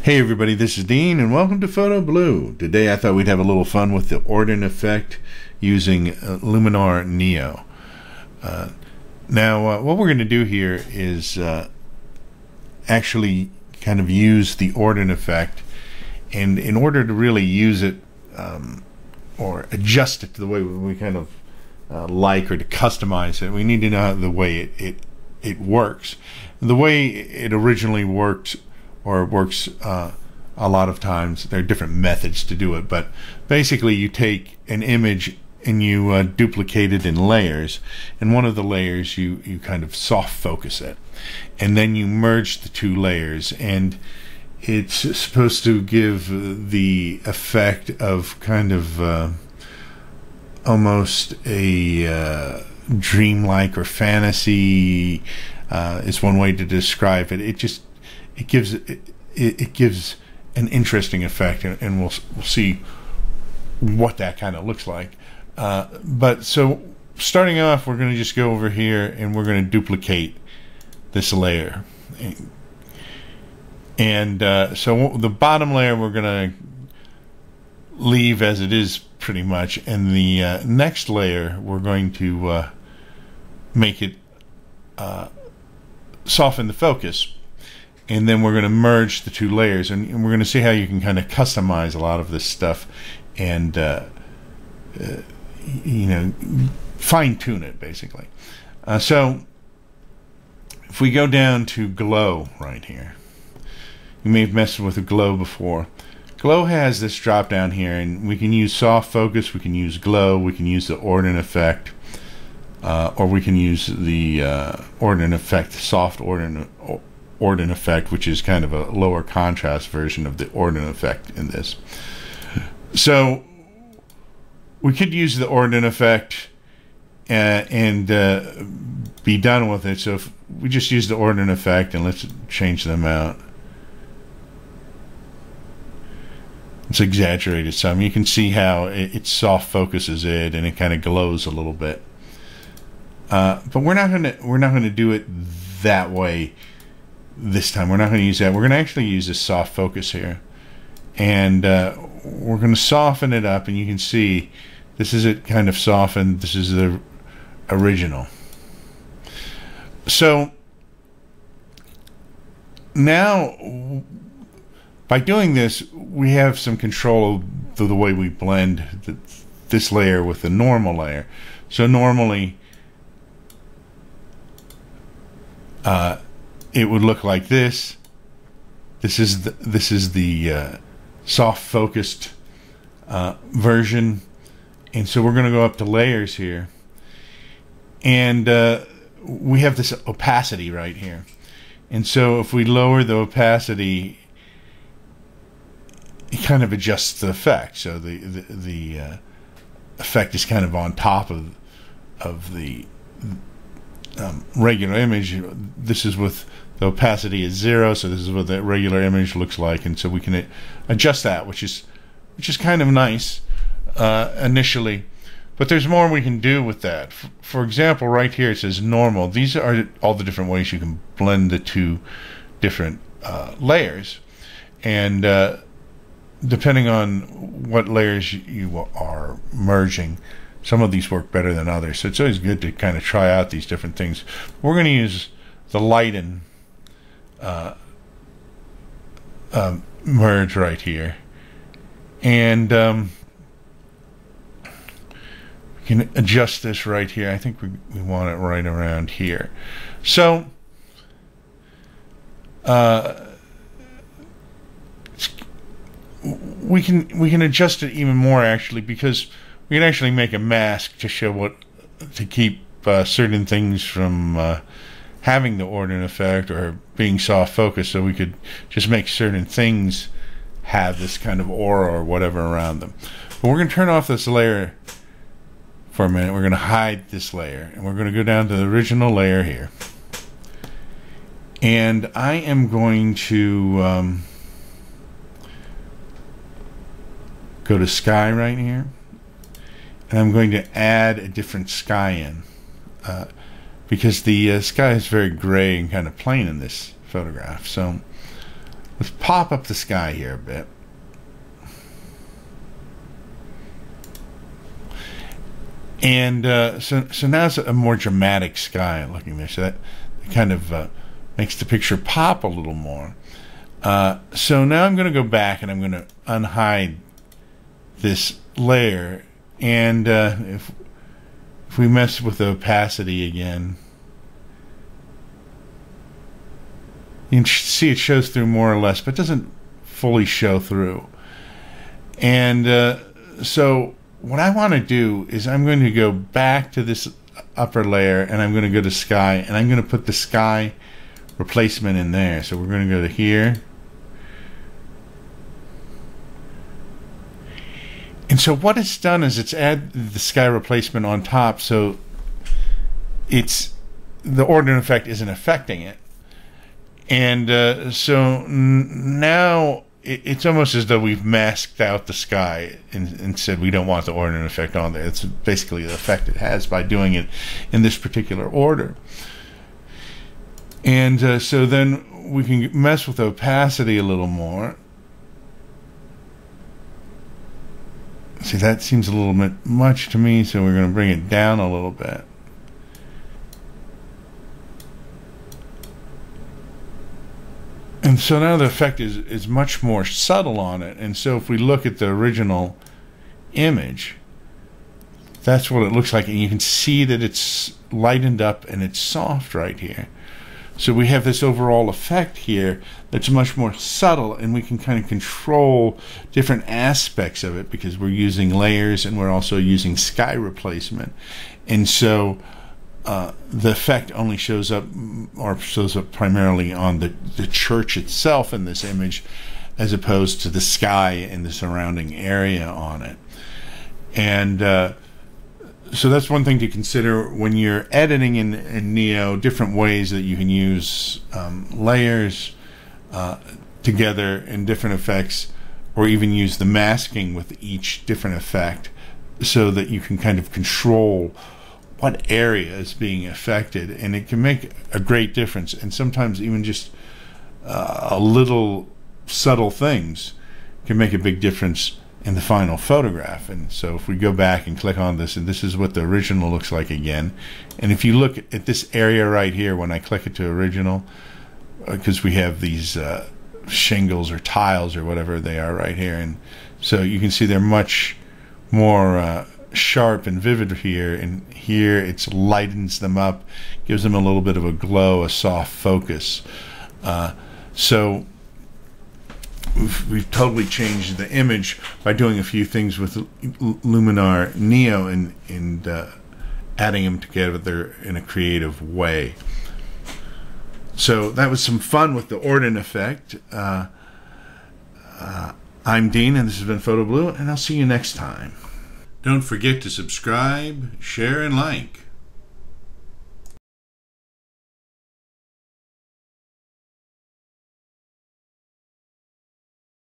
Hey everybody, this is Dean and welcome to Photo Blue. Today I thought we'd have a little fun with the Orton effect using Luminar Neo. Now what we're going to do here is actually kind of use the Orton effect, and in order to really use it or adjust it to the way we kind of like, or to customize it, we need to know the way it works. The way it originally worked, or works a lot of times, there are different methods to do it, but basically you take an image and you duplicate it in layers, and one of the layers you kind of soft focus it, and then you merge the two layers, and it's supposed to give the effect of kind of almost a dreamlike or fantasy is one way to describe it. It gives an interesting effect, and we'll see what that kind of looks like. But so starting off, we're going to just go over here and we're going to duplicate this layer, and so the bottom layer we're going to leave as it is pretty much, and the next layer we're going to make it soften the focus. And then we're going to merge the two layers, and we're going to see how you can kind of customize a lot of this stuff and you know, fine-tune it basically. So if we go down to glow right here, you may have messed with the glow before. Glow has this drop down here, and we can use soft focus, we can use glow, we can use the Orton effect, or we can use the Orton effect, soft Orton effect, which is kind of a lower contrast version of the Orton effect in this. So we could use the Orton effect and be done with it. So if we just use the Orton effect, and let's change them out. It's exaggerated some. You can see how it soft focuses it, and it kind of glows a little bit. But we're not gonna do it that way. This time we're not going to use that. We're going to actually use a soft focus here, and we're going to soften it up, and you can see this is it kind of softened. This is the original. So now by doing this, we have some control of the way we blend this layer with the normal layer. So normally it would look like this. This is the soft focused version, and so we're going to go up to layers here, and we have this opacity right here, and so if we lower the opacity, it kind of adjusts the effect. So the effect is kind of on top of the regular image. This is with the opacity is 0, so this is what the regular image looks like, and so we can adjust that, which is kind of nice initially. But there's more we can do with that. For example, right here it says normal. These are all the different ways you can blend the two different layers, and depending on what layers you are merging, some of these work better than others. So it's always good to kind of try out these different things. We're going to use the lighten merge right here, and we can adjust this right here. I think we want it right around here. So we can adjust it even more, actually, because we can actually make a mask to show to keep certain things from having the Orton effect or being soft focused. So we could just make certain things have this kind of aura or whatever around them. But we're going to turn off this layer for a minute. We're going to hide this layer, and we're going to go down to the original layer here, and I am going to go to sky right here, and I'm going to add a different sky in, because the sky is very gray and kind of plain in this photograph. So let's pop up the sky here a bit. And so now it's a more dramatic sky looking there. So that kind of makes the picture pop a little more. So now I'm going to go back and I'm going to unhide this layer. And if we mess with the opacity again, you can see it shows through more or less, but doesn't fully show through. And so what I want to do is I'm going to go back to this upper layer, and I'm going to go to sky, and I'm going to put the sky replacement in there. So we're going to go to here. And so what it's done is it's added the sky replacement on top, so it's the Orton effect isn't affecting it. And so now it's almost as though we've masked out the sky and said we don't want the Orton effect on there. It's basically the effect it has by doing it in this particular order. And so then we can mess with the opacity a little more. See, that seems a little bit much to me, so we're going to bring it down a little bit. And so now the effect is much more subtle on it. And so if we look at the original image, that's what it looks like. And you can see that it's lightened up and it's soft right here. So we have this overall effect here that's much more subtle, and we can kind of control different aspects of it because we're using layers and we're also using sky replacement. And so the effect only shows up primarily on the church itself in this image, as opposed to the sky and the surrounding area on it. And so that's one thing to consider when you're editing in Neo, different ways that you can use layers together in different effects, or even use the masking with each different effect so that you can kind of control what area is being affected, and it can make a great difference. And sometimes even just a little subtle things can make a big difference in the final photograph. And so if we go back and click on this, and this is what the original looks like again, and if you look at this area right here when I click it to original, because we have these shingles or tiles or whatever they are right here, and so you can see they're much more sharp and vivid here, and here it lightens them up, gives them a little bit of a glow, a soft focus. So we've totally changed the image by doing a few things with Luminar Neo and adding them together in a creative way. So that was some fun with the Orton effect. I'm Dean, and this has been Photo Blue, and I'll see you next time. Don't forget to subscribe, share, and like.